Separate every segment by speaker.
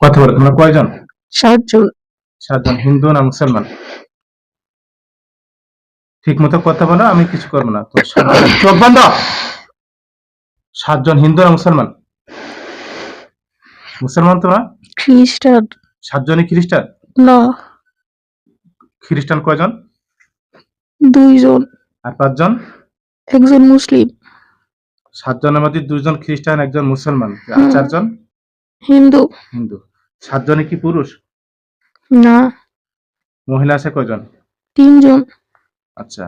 Speaker 1: কথা বলো, তোমরা কয়জন?
Speaker 2: 7 জন।
Speaker 1: 7 জন। হিন্দু না মুসলমান? ঠিক মতো কথা বলো, আমি কিছু করবো না। তো 7 জন, চোখ বন্ধ। 7 জন হিন্দু না মুসলমান? মুসলমান তোমরা?
Speaker 2: খ্রিস্টান।
Speaker 1: 7 জনই খ্রিস্টান?
Speaker 2: না,
Speaker 1: খ্রিস্টান কয়জন?
Speaker 2: 2 জন।
Speaker 1: আর 5 জন?
Speaker 2: একজন মুসলিম।
Speaker 1: 7 জনের মধ্যে 2 জন খ্রিস্টান, 1 জন মুসলমান, আর 4 জন
Speaker 2: হিন্দু।
Speaker 1: হিন্দু। 7 জনে কি পুরুষ?
Speaker 2: না,
Speaker 1: মহিলা আছে কয়জন?
Speaker 2: 3 জন।
Speaker 1: আচ্ছা,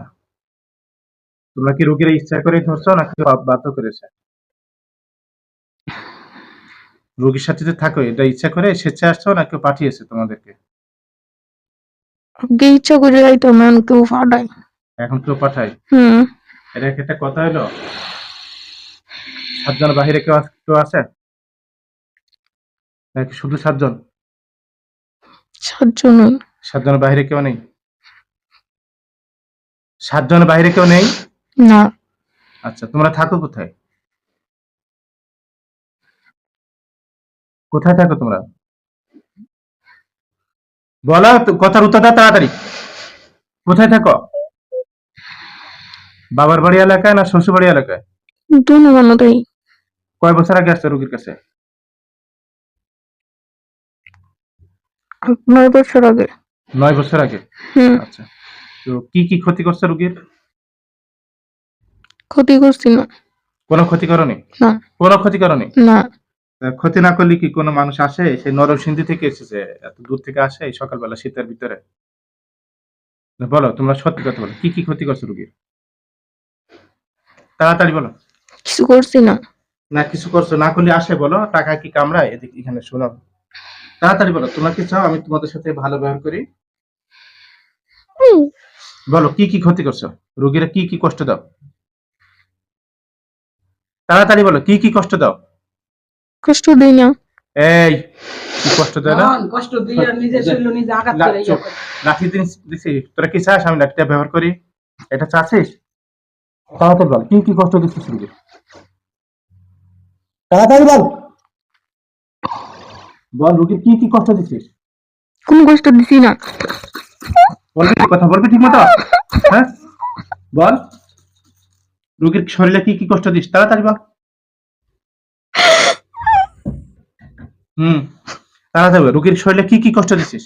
Speaker 1: তোমরা কি রোগীর ইচ্ছা করে ধরছো নাকি বাধ্য করেছে? রোগীর সাথে যে থাকো, এটা ইচ্ছা করে স্বেচ্ছায় আসছো না কেউ পাঠিয়েছে তোমাদেরকে?
Speaker 2: আগে ইচ্ছা করে যাইতাম, এখন কেউ পাঠায়।
Speaker 1: এখন কেউ পাঠায়? এটা কি একটা কথা হলো? 7 জনের বাহিরে কেউ আছে নাকি শুধু 7 জন?
Speaker 2: 7 জন।
Speaker 1: 7 জনের বাহিরে কেউ নেই? 7 জনের বাহিরে কেউ নেই?
Speaker 2: না,
Speaker 1: আচ্ছা, তোমরা থাকো কোথায়? কোথায় থাকো তোমরা? বলো, কথার উত্তর দাও তাড়াতাড়ি। কোথায় থাকো? বাবার বাড়ি এলাকায় না শ্বশুর বাড়ি এলাকায়?
Speaker 2: দুনোটাই।
Speaker 1: কয় বছর আগে আসছো রোগীর কাছে?
Speaker 2: 9 বছর আগে।
Speaker 1: 9 বছর আগে। আচ্ছা, তো কি কি ক্ষতি করছে রোগীর?
Speaker 2: ক্ষতি করছি না।
Speaker 1: কোনো ক্ষতি করনি?
Speaker 2: না।
Speaker 1: কোনো ক্ষতি করনি?
Speaker 2: না।
Speaker 1: ক্ষতি না করলে কি কোনো মানুষ আসে? সেই নরসিংদী থেকে এসেছে, এত দূর থেকে আসে এই সকালবেলা শীতের ভিতরে? বলো, তোমরা সত্যি কথা বলো, কি কি ক্ষতি করছে রোগীর? তাড়াতাড়ি বলো।
Speaker 2: কিছু করছি না।
Speaker 1: না কিছু করছো না করলে আসে বলো, টাকা কি কামড়ায়? এদিকে এখানে শোনো, তাড়াতাড়ি বলো। তোমরা কি চাও আমি তোমাদের সাথে ভালো ব্যবহার করি? বলো, কি কি ক্ষতি করছো? রোগীরা কি কি কষ্ট দাও? তাড়াতাড়ি বলো, কি কি কষ্ট দাও?
Speaker 2: কষ্ট দেই না।
Speaker 1: এই, কি কষ্ট দেয় না?
Speaker 3: কষ্ট দিয়ে নিজে শরীর নিজে আঘাত করে
Speaker 1: লাঠি দিছি, তোরা কি চাস আমি লাঠিটা ব্যবহার করি? এটা চাচ্ছিস? তাড়াতাড়ি বল, কি কি কষ্ট দিচ্ছিস রোগীর? তাড়াতাড়ি বল, বল রোগীর কি কি কষ্ট দিচ্ছিস?
Speaker 2: কোন কষ্ট দিছি না।
Speaker 1: বলবি, কথা বলবি ঠিক মতো? হ্যাঁ, বল রোগীর শরীরে কি কি কষ্ট দিস, তাড়াতাড়ি বল। তাড়াতাড়ি বল, রোগীর শরীরে কি কি কষ্ট দিছিস?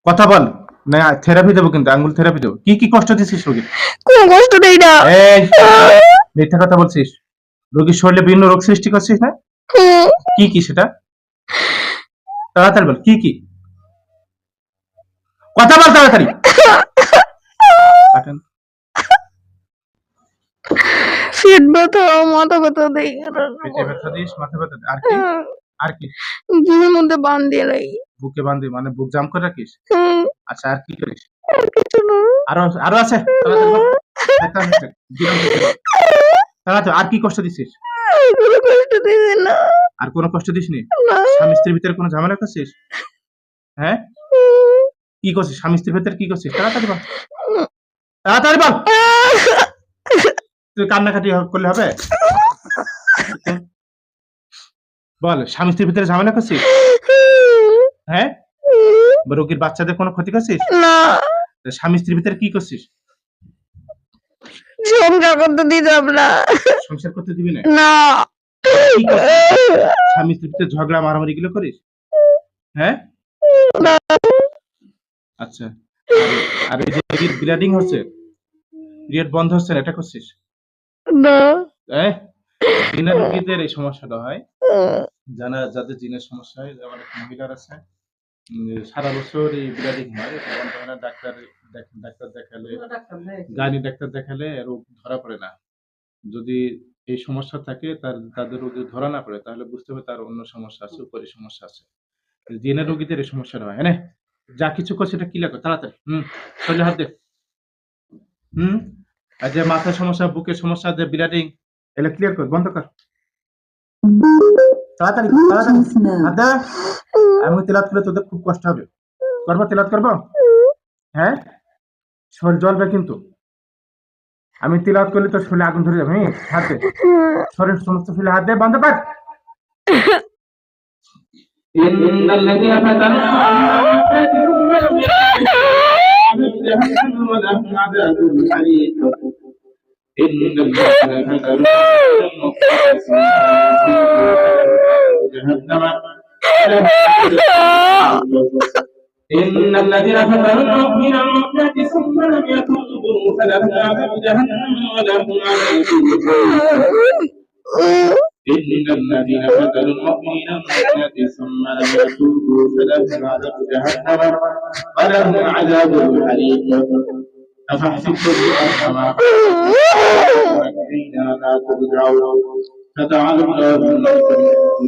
Speaker 1: কথা বল, না থেরাপি দেবো, কিন্তু আঙ্গুল থেরাপি দেবো। কি কি কষ্ট দিছিস রোগীর?
Speaker 2: কোন কষ্ট দেই না।
Speaker 1: এই, মিথ্যা কথা বলছিস। রোগীর শরীরে বিভিন্ন রোগ সৃষ্টি করছিস না? কি কি সেটা? তাড়াতাড়ি বল, কি কি? কথা বল তাড়াতাড়ি।
Speaker 2: পেট ব্যথা, মাথা ব্যথা দেই।
Speaker 1: পেটে ব্যথা দিস, মাথা ব্যথা দিস, আর কি? আর কি?
Speaker 2: বুকের মধ্যে বান দিয়ে লাই।
Speaker 1: বুকে বাঁধি মানে বুক জাম করে রাখিস? আচ্ছা, আর কি করিস?
Speaker 2: আর কিছু না।
Speaker 1: আরো আছে? তাড়াতাড়ি বল। তাড়াতাড়ি, আর কি কষ্ট দিছিস?
Speaker 2: কোনো কষ্ট দিছি না।
Speaker 1: আর কোনো কষ্ট দিসনি?
Speaker 2: না।
Speaker 1: স্বামী স্ত্রীর ভিতরে কোনো ঝামেলা করছিস? হ্যাঁ, কি করছিস? স্বামী স্ত্রীর ভিতরে কি করছিস? তাড়াতাড়ি বল, তাড়াতাড়ি বল। তুই কান্নাকাটি করলে হবে? বল, স্বামী স্ত্রীর ভিতরে ঝামেলা করছিস? হ্যাঁ, রোগীর বাচ্চাদের কোনো ক্ষতি করছিস?
Speaker 2: না।
Speaker 1: স্বামী স্ত্রীর ভিতরে কি করছিস?
Speaker 2: সংসার করতে দিতাম না।
Speaker 1: সংসার করতে দিবি না?
Speaker 2: না।
Speaker 1: কি করছিস? স্বামী স্ত্রীর ভিতরে ঝগড়া মারামারি গুলো করিস? হ্যাঁ,
Speaker 2: না।
Speaker 1: আচ্ছা, আর এই যে ব্লিডিং হচ্ছে, পিরিয়ড বন্ধ হচ্ছে না, এটা করছিস?
Speaker 2: না।
Speaker 1: জিনের রোগীদের এই সমস্যাটা হয়, যাদের জিনের সমস্যা হয়, যেমন একটা মহিলার আছে, সারা বছর এই ব্লিডিং হয়, বন্ধ হয় না, ডাক্তার দেখালে, গাইনি ডাক্তার দেখালে রোগ ধরা পড়ে না। যদি এই সমস্যা থাকে, তাদের রোগ যদি ধরা না পড়ে, তাহলে বুঝতে হবে তার অন্য সমস্যা আছে, উপরে সমস্যা আছে। জিনের রোগীদের এই সমস্যাটা হয়। হ্যাঁ, যা কিছু করছে এটা ক্লিয়ার কর তাড়াতাড়ি। শরীরে হাত দে। আর যে মাথার সমস্যা, বুকের সমস্যা, যে ব্লিডিং, এগুলো ক্লিয়ার কর, বন্ধ কর তাড়াতাড়ি, তাড়াতাড়ি হাত দে। আমি তেলাওয়াত করলে তোদের খুব কষ্ট হবে। করবো, তেলাওয়াত করবো? হ্যাঁ, শরীর জ্বলবে কিন্তু। আমি তেলাওয়াত করলে তোর শরীরে আগুন ধরে যাবে। হাত দে, শরীর সমস্ত শরীরে হাত দে, বন্ধ কর। إن الذين فتنوا جهنم ولهم عذاب الحريق إن الذين فتنوا جهنم إن الذين فتنوا المؤمنين والمؤمنات ثم لم يتوبوا فلهم عذاب جهنم ولهم عذاب إن الذين فتنوا المؤمنين والمؤمنات ثم لم يتوبوا فلهم عذاب جهنم ولهم عذاب الحريق أفحسبتم أنما لا ترجعون فتعالى الله الملك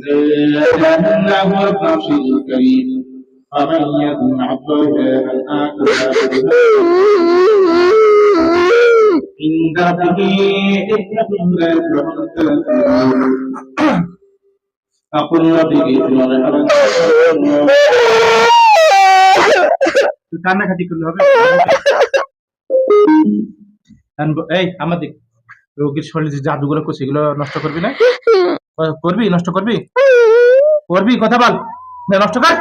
Speaker 1: لا إله إلا هو العرش الكريم ومن يدع الله الآخرة عند ربه إنه لا يفلح الكافرون أقول ربي কান্নাকাটি করলে হবে এই আমাদের রোগীর শরীরে যে জাদুগুলো করছে এগুলো নষ্ট করবি না করবি নষ্ট করবি করবি কথা বল না নষ্ট কর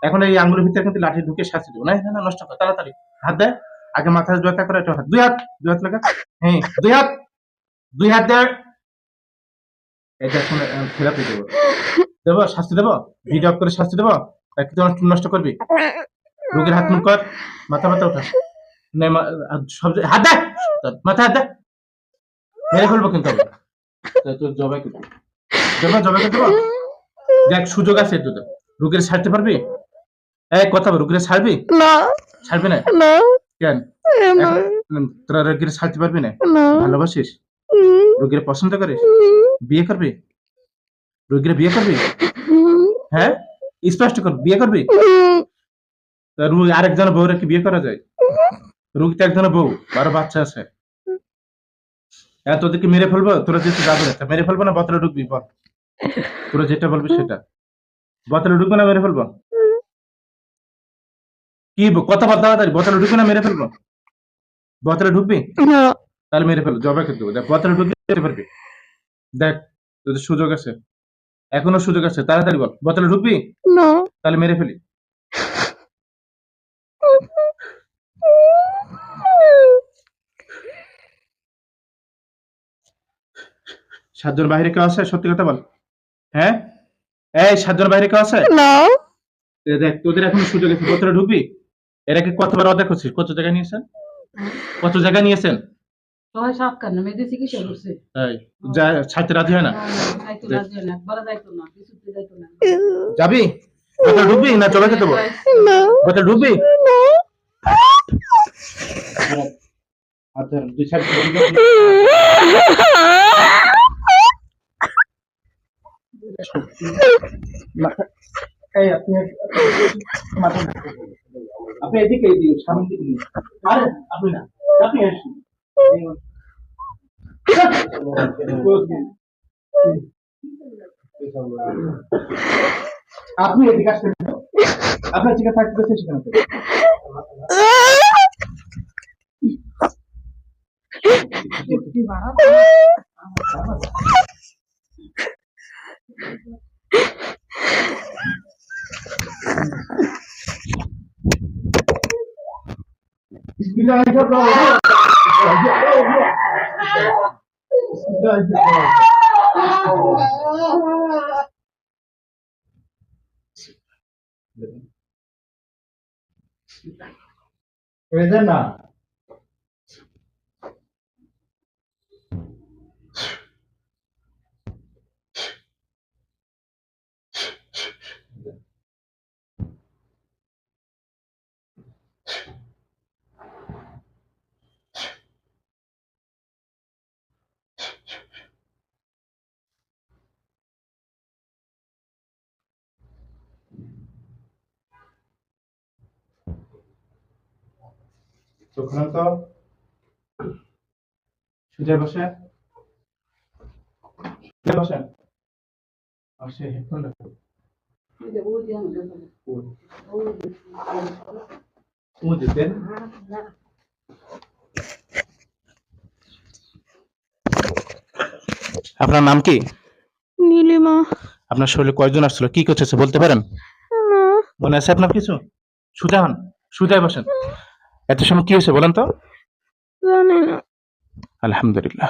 Speaker 1: এখন এই আঙ্গুলের ভিতরে কিন্তু লাঠি ঢুকে শাস্তি দেবো না না নষ্ট কর তাড়াতাড়ি হাত দে আগে মাথায় জয়তা করে একটা হাত দুই হাত লাগা হ্যাঁ দুই হাত দে এটা শুনে থেরাপি দেবো শাস্তি দেবো ভিডিও করে শাস্তি দেবো একটু নষ্ট করবি রোগীর হাত মুখ কর মাথা উঠা সব হাত দে মাথা হাত দে মেরে ফেলবো কিন্তু তোর জবাই করবো দেবো দেখ সুযোগ আছে তোদের রোগীর ছাড়তে পারবি কথা বল রোগীর ছাড়বি
Speaker 2: না
Speaker 1: ছাড়বি না
Speaker 2: না
Speaker 1: কেন তোরা রোগীর ছাড়তে পারবি না ভালোবাসিস রোগীর পছন্দ করিস বিয়ে করবি রোগীর বিয়ে করবি হ্যাঁ স্পষ্ট কর বিয়ে করবি আরেকজন বউরে কি বিয়ে করা যায় রোগী তো একজনের বউ 12 বাচ্চা আছে তোদেরকে মেরে ফেলবো তোরা যেতে যাবে মেরে ফেলবো না বোতলে ঢুকবি বল তোরা যেটা বলবি সেটা বোতলে ঢুকবো না মেরে ফেলবো কি কথা বল তাড়াতাড়ি বোতলে ঢুকবি না মেরে ফেলবো বোতলে ঢুকবি তাহলে মেরে ফেলবো জবাই করে দেবো দেখ বোতলে ঢুকবি মেরে ফেলবি দেখ তোদের সুযোগ আছে এখনো সুযোগ আছে তাড়াতাড়ি বল বোতলে ঢুকবি
Speaker 2: না
Speaker 1: তাহলে মেরে ফেলি সাতজন বাইরে কেউ আছে সত্যি কথা বল হ্যাঁ এই সাতজন বাইরে কেউ আছে
Speaker 2: না
Speaker 1: দেখ তোদের এখন সুযোগ আছে বোতলে ঢুকবি এর আগে কতবার অর্ধেক হচ্ছিস কত জায়গায় নিয়েছেন
Speaker 3: সবাই সাত কান্না মেয়েদের চিকিৎসা করছে
Speaker 1: এই যা ছাড়তে রাজি হয় না
Speaker 3: যাইতো না একবার যাইতো না কিছুতে যাইতো না
Speaker 1: যাবি বোতলে ঢুকবি না চলে যেতে বল
Speaker 2: না
Speaker 1: বোতলে ঢুকবি
Speaker 2: না
Speaker 1: আচ্ছা দুই সাইড এই আপনি এদিকে দিও সামনে দিকে নিয়ে আরে আপনি না আপনি আসুন আপনি এদিকে আসতে আপনার চিকা থাকতে সেখানে না তখন তো সুজা বসে আর সে হেডফোন দিতেন আপনার নাম কি
Speaker 2: নীলিমা
Speaker 1: আপনার শরীরে কয়জন আসছিল, কি করতেছে বলতে পারেন? মনে আছে আপনার কিছু? সুজা হন, সুজায় বসেন। এত সময় কি হয়েছে বলেন তো?
Speaker 2: জানি না।
Speaker 1: আলহামদুলিল্লাহ।